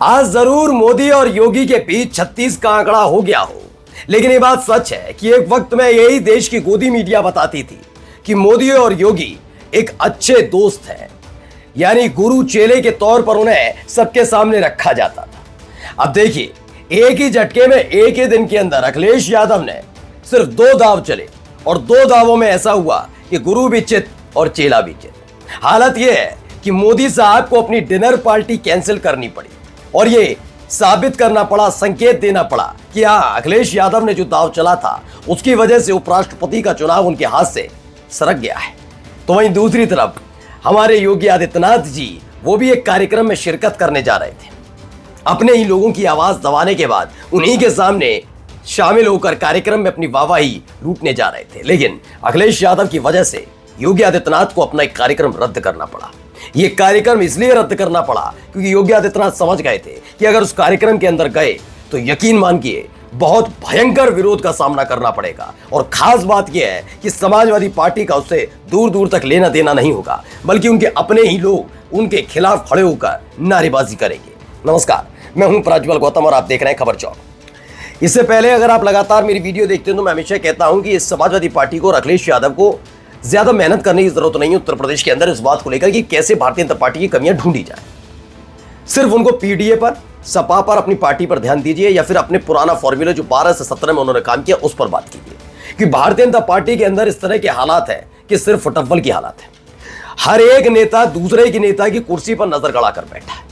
आज जरूर मोदी और योगी के बीच 36 का आंकड़ा हो गया हो, लेकिन ये बात सच है कि एक वक्त में यही देश की गोदी मीडिया बताती थी कि मोदी और योगी एक अच्छे दोस्त हैं, यानी गुरु चेले के तौर पर उन्हें सबके सामने रखा जाता था। अब देखिए, एक ही झटके में एक ही दिन के अंदर अखिलेश यादव ने सिर्फ 2 दाव चले और 2 दावों में ऐसा हुआ कि गुरु भी चित और चेला भी चित। हालत यह है कि मोदी साहब को अपनी डिनर पार्टी कैंसिल करनी पड़ी और ये साबित करना पड़ा, संकेत देना पड़ा कि हाँ, अखिलेश यादव ने जो दाव चला था उसकी वजह से उपराष्ट्रपति का चुनाव उनके हाथ से सरक गया है। तो वहीं दूसरी तरफ हमारे योगी आदित्यनाथ जी वो भी एक कार्यक्रम में शिरकत करने जा रहे थे। अपने ही लोगों की आवाज दबाने के बाद उन्हीं के सामने शामिल होकर कार्यक्रम में अपनी वाहवाही लूटने जा रहे थे, लेकिन अखिलेश यादव की वजह से योगी आदित्यनाथ को अपना एक कार्यक्रम रद्द करना पड़ा। ये कार्यक्रम इसलिए रद्द करना पड़ा क्योंकि योगी आदित्यनाथ समझ गए थे कि अगर उस कार्यक्रम के अंदर गए तो यकीन मानिए बहुत भयंकर विरोध का सामना करना पड़ेगा। और खास बात यह है कि समाजवादी पार्टी का उससे दूर दूर तक लेना देना नहीं होगा, बल्कि उनके अपने ही लोग उनके खिलाफ खड़े होकर नारेबाजी करेंगे। नमस्कार, मैं हूं प्रज्वल गौतम और आप देख रहे हैं खबर चौक। इससे पहले अगर आप लगातार मेरी वीडियो देखते हैं तो मैं हमेशा कहता हूं कि इस समाजवादी पार्टी को और अखिलेश यादव को ज्यादा मेहनत करने की जरूरत नहीं है उत्तर प्रदेश के अंदर इस बात को लेकर कि कैसे भारतीय जनता पार्टी की कमियां ढूंढी जाए। सिर्फ उनको पीडीए पर, सपा पर, अपनी पार्टी पर ध्यान दीजिए या फिर अपने पुराना फॉर्मूला जो 12 से 17 में उन्होंने काम किया उस पर बात कीजिए कि भारतीय जनता पार्टी के अंदर इस तरह के हालात है कि सिर्फ फुटबॉल की हालात है। हर एक नेता दूसरे की नेता की कुर्सी पर नजर गड़ा कर बैठा है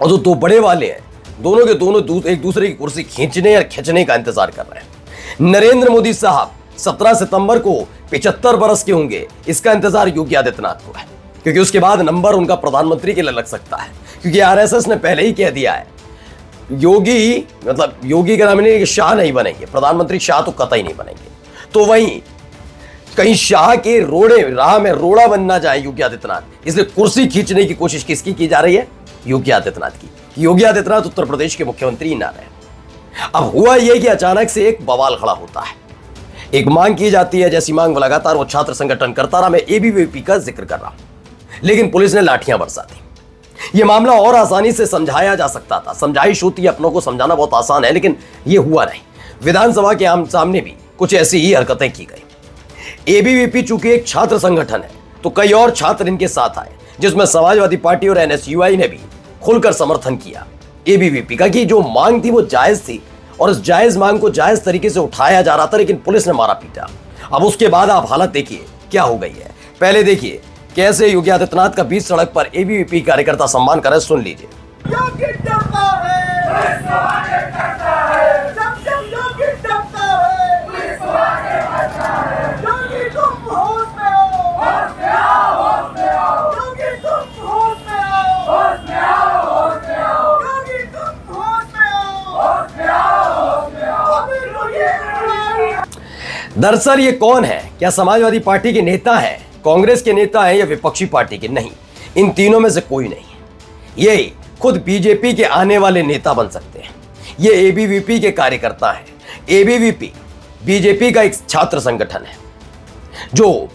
और जो 2 बड़े वाले हैं दोनों के दोनों एक दूसरे की कुर्सी खींचने या खींचने का इंतजार कर रहे हैं। नरेंद्र मोदी साहब 17 सितंबर को 75 बरस के होंगे, इसका इंतजार योगी आदित्यनाथ को है क्योंकि उसके बाद नंबर उनका प्रधानमंत्री के लिए लग सकता है, क्योंकि आरएसएस ने पहले ही कह दिया है योगी का नाम नहीं कि शाह नहीं बनेंगे, प्रधानमंत्री शाह तो कतई नहीं बनेंगे। तो वहीं कहीं शाह के रोड़े राह में रोड़ा बन ना जाए योगी आदित्यनाथ, इसलिए कुर्सी खींचने की कोशिश किसकी की जा रही है? योगी आदित्यनाथ की। योगी आदित्यनाथ उत्तर प्रदेश के मुख्यमंत्री ना रहे। अब हुआ यह कि अचानक से एक बवाल खड़ा होता है, एक मांग की जाती है, जैसी मांग लगातार वो छात्र संगठन करता रहा। मैं एबीवीपी का जिक्र कर रहा हूं, लेकिन पुलिस ने लाठियां बरसा दी। यह मामला और आसानी से समझाया जा सकता था, समझाइश होती है, अपनों को समझाना बहुत आसान है, लेकिन यह हुआ नहीं। विधानसभा के आम सामने भी कुछ ऐसी ही हरकतें की गई। एबीवीपी चूंकि एक छात्र संगठन है तो कई और छात्र इनके साथ आए, जिसमें समाजवादी पार्टी और एनएसयूआई ने भी खुलकर समर्थन किया एबीवीपी का कि जो मांग थी वो जायज थी और उस जायज मांग को जायज तरीके से उठाया जा रहा था, लेकिन पुलिस ने मारा पीटा। अब उसके बाद आप हालत देखिए क्या हो गई है। पहले देखिए कैसे योगी आदित्यनाथ का बीच सड़क पर एबीवीपी कार्यकर्ता सम्मान कर रहे, सुन लीजिए। दरअसल ये कौन है? क्या समाजवादी पार्टी के नेता हैं, कांग्रेस के नेता हैं या विपक्षी पार्टी के? नहीं, इन तीनों में से कोई नहीं है। ये खुद बीजेपी के आने वाले नेता बन सकते हैं। ये एबीवीपी के कार्यकर्ता हैं। एबीवीपी बीजेपी का एक छात्र संगठन है जो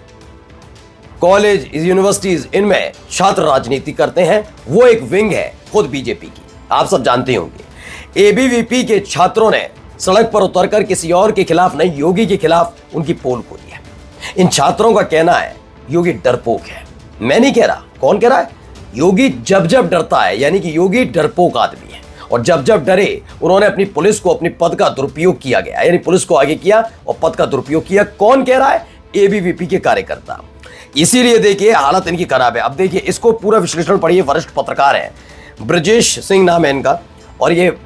कॉलेज, यूनिवर्सिटीज इनमें छात्र राजनीति करते हैं। वो एक विंग है खुद बीजेपी की, आप सब जानते होंगे। एबीवीपी के छात्रों ने सड़क पर उतरकर किसी और के खिलाफ नहीं, योगी के खिलाफ उनकी पोल खोली है। इन छात्रों का कहना है योगी डरपोक है। मैं नहीं कह रहा, कौन कह रहा है? योगी जब जब डरता है, यानी कि योगी डरपोक आदमी है, और जब जब डरे उन्होंने अपनी पुलिस को अपनी पद का दुरुपयोग किया गया, यानी पुलिस को आगे किया और पद का दुरुपयोग किया। कौन कह रहा है? एबीवीपी के कार्यकर्ता। इसीलिए देखिए हालत इनकी खराब है। अब देखिए इसको पूरा विश्लेषण पढ़िए। वरिष्ठ पत्रकार हैं, ब्रजेश सिंह नाम है इनका, और ये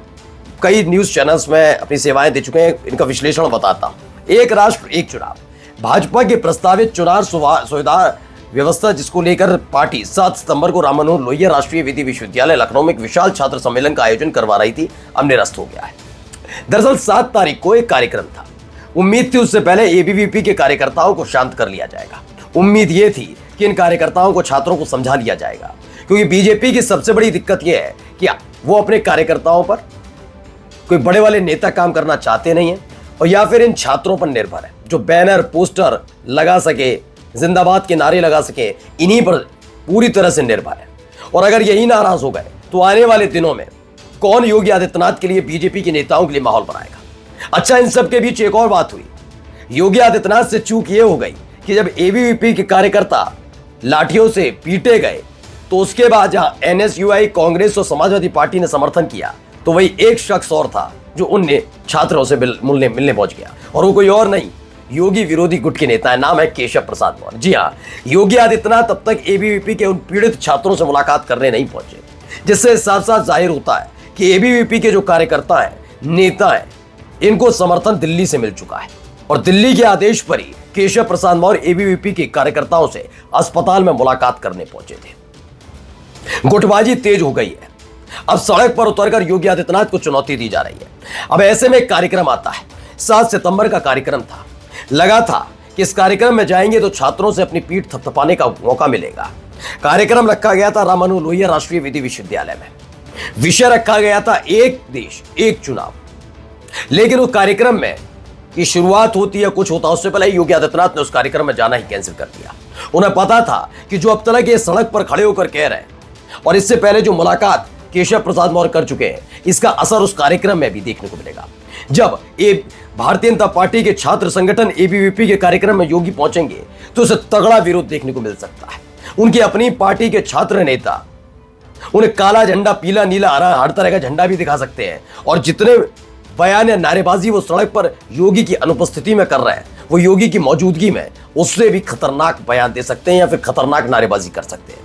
कई न्यूज चैनल्स में अपनी सेवाएं दे चुके हैं। इनका विश्लेषण बताता हूं। एक राष्ट्र एक चुनाव, भाजपा के प्रस्तावित चुनाव सुविधा व्यवस्था जिसको लेकर पार्टी 7 सितंबर को राम मनोहर लोहिया राष्ट्रीय विधि विश्वविद्यालय लखनऊ में एक विशाल छात्र सम्मेलन का आयोजन करवा रही थी, अब निरस्त हो गया है। दरअसल 7 तारीख को एक कार्यक्रम था। उम्मीद थी उससे पहले एबीवीपी के कार्यकर्ताओं को शांत कर लिया जाएगा। उम्मीद ये थी कि इन कार्यकर्ताओं को, छात्रों को समझा लिया जाएगा, क्योंकि बीजेपी की सबसे बड़ी दिक्कत यह है कि वो अपने कार्यकर्ताओं पर कोई बड़े वाले नेता काम करना चाहते नहीं है और या फिर इन छात्रों पर निर्भर है जो बैनर पोस्टर लगा सके, जिंदाबाद के नारे लगा सके, इन्हीं पर पूरी तरह से निर्भर है। और अगर यही नाराज हो गए तो आने वाले दिनों में कौन योगी आदित्यनाथ के लिए, बीजेपी के नेताओं के लिए माहौल बनाएगा? अच्छा, इन सब के बीच एक और बात हुई। योगी आदित्यनाथ से चूक ये हो गई कि जब एबीवीपी के कार्यकर्ता लाठियों से पीटे गए तो उसके बाद जहां एनएसयूआई, कांग्रेस और समाजवादी पार्टी ने समर्थन किया, तो वही एक शख्स और था जो उन छात्रों से मिलने पहुंच गया, और वो कोई और नहीं, योगी विरोधी गुट के नेता है, नाम है केशव प्रसाद मौर्य। जी हाँ, योगी आदित्यनाथ अब तक एबीवीपी के उन पीड़ित छात्रों से मुलाकात करने नहीं पहुंचे, जिससे साफ साफ जाहिर होता है कि एबीवीपी के जो कार्यकर्ता हैं, नेता हैं, इनको समर्थन दिल्ली से मिल चुका है, और दिल्ली के आदेश पर ही केशव प्रसाद मौर्य एबीवीपी के कार्यकर्ताओं से अस्पताल में मुलाकात करने पहुंचे थे। गुटबाजी तेज हो गई है, अब सड़क पर उतरकर योगी आदित्यनाथ को चुनौती दी जा रही है। अब ऐसे में एक कार्यक्रम आता है, 7 सितंबर का कार्यक्रम था, लगा था कि इस कार्यक्रम में जाएंगे तो छात्रों से अपनी पीठ थपथपाने का मौका मिलेगा। कार्यक्रम रखा गया था रामानुज लोहिया राष्ट्रीय विधि विश्वविद्यालय में, विषय रखा गया था एक देश एक चुनाव। लेकिन उस कार्यक्रम में की शुरुआत होती है, कुछ होता उससे पहले योगी आदित्यनाथ ने उस कार्यक्रम में जाना ही कैंसिल कर दिया। उन्हें पता था कि जो अब तक ये सड़क पर खड़े होकर कह रहे हैं और इससे पहले जो मुलाकात केशव प्रसाद मौर्य कर चुके हैं, इसका असर उस कार्यक्रम में भी देखने को मिलेगा। जब भारतीय जनता पार्टी के छात्र संगठन एबीवीपी के कार्यक्रम में योगी पहुंचेंगे तो उसे तगड़ा विरोध देखने को मिल सकता है। उनकी अपनी पार्टी के छात्र नेता उन्हें काला झंडा, पीला, नीला, हरा, हर तरह का झंडा भी दिखा सकते हैं, और जितने बयान या नारेबाजी वो सड़क पर योगी की अनुपस्थिति में कर रहे हैं, वो योगी की मौजूदगी में उससे भी खतरनाक बयान दे सकते हैं या फिर खतरनाक नारेबाजी कर सकते हैं।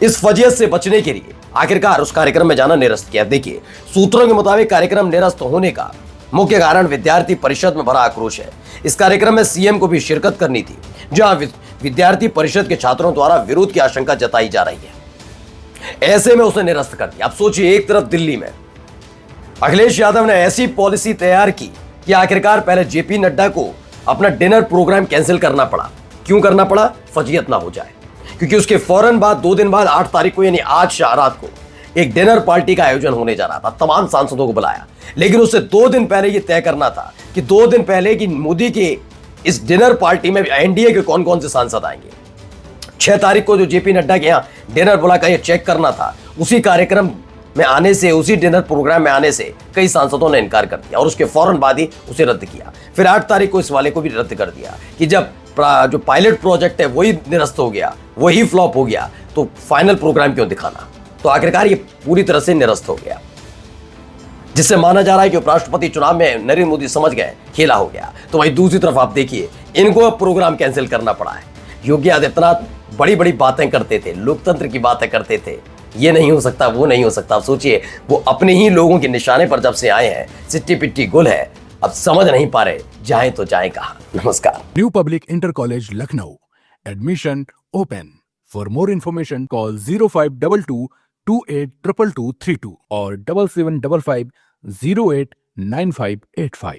इस फजीयत से बचने के लिए आखिरकार उस कार्यक्रम में जाना निरस्त किया। देखिए, सूत्रों के मुताबिक कार्यक्रम निरस्त होने का मुख्य कारण विद्यार्थी परिषद में बड़ा आक्रोश है। इस कार्यक्रम में सीएम को भी शिरकत करनी थी, जहां विद्यार्थी परिषद के छात्रों द्वारा विरोध की आशंका जताई जा रही है। ऐसे में उसे निरस्त कर दिया। अब सोचिए, एक तरफ दिल्ली में अखिलेश यादव ने ऐसी पॉलिसी तैयार की कि आखिरकार पहले जेपी नड्डा को अपना डिनर प्रोग्राम कैंसिल करना पड़ा। क्यों करना पड़ा? फजीयत ना हो जाए, क्योंकि उसके फौरन बाद 2 दिन बाद 8 तारीख को यानी आज रात को एक डिनर पार्टी का आयोजन होने जा रहा था। तमाम सांसदों को बुलाया, लेकिन उससे 2 दिन पहले यह तय करना था कि 2 दिन पहले कि मोदी के इस डिनर पार्टी में एनडीए के कौन कौन से सांसद आएंगे। 6 तारीख को जो जेपी नड्डा के यहाँ डिनर बुलाकर यह चेक करना था, उसी कार्यक्रम में आने से, उसी डिनर प्रोग्राम में आने से कई सांसदों ने इनकार कर दिया और उसके फौरन बाद ही उसे रद्द किया। फिर 8 तारीख को इस वाले को भी रद्द कर दिया कि जब जो पायलट प्रोजेक्ट है वही निरस्त हो गया, वही फ्लॉप हो गया, तो फाइनल प्रोग्राम क्यों दिखाना। तो आखिरकार ये पूरी तरह से निरस्त हो गया, जिससे माना जा रहा है कि उपराष्ट्रपति चुनाव में नरेंद्र मोदी समझ गए खेला हो गया। तो वही दूसरी तरफ आप देखिए, इनको अब प्रोग्राम कैंसिल करना पड़ा है। योगी आदित्यनाथ बड़ी बड़ी बातें करते थे, लोकतंत्र की बातें करते थे, ये नहीं हो सकता, वो नहीं हो सकता। अब सोचिए, वो अपने ही लोगों के निशाने पर जब से आए हैं, सिट्टी पिट्टी गुल है, अब समझ नहीं पा रहे जाए तो जाए कहाँ। नमस्कार। New public inter college Lucknow, admission open. For more information call 0522 282232 और 7755 089585।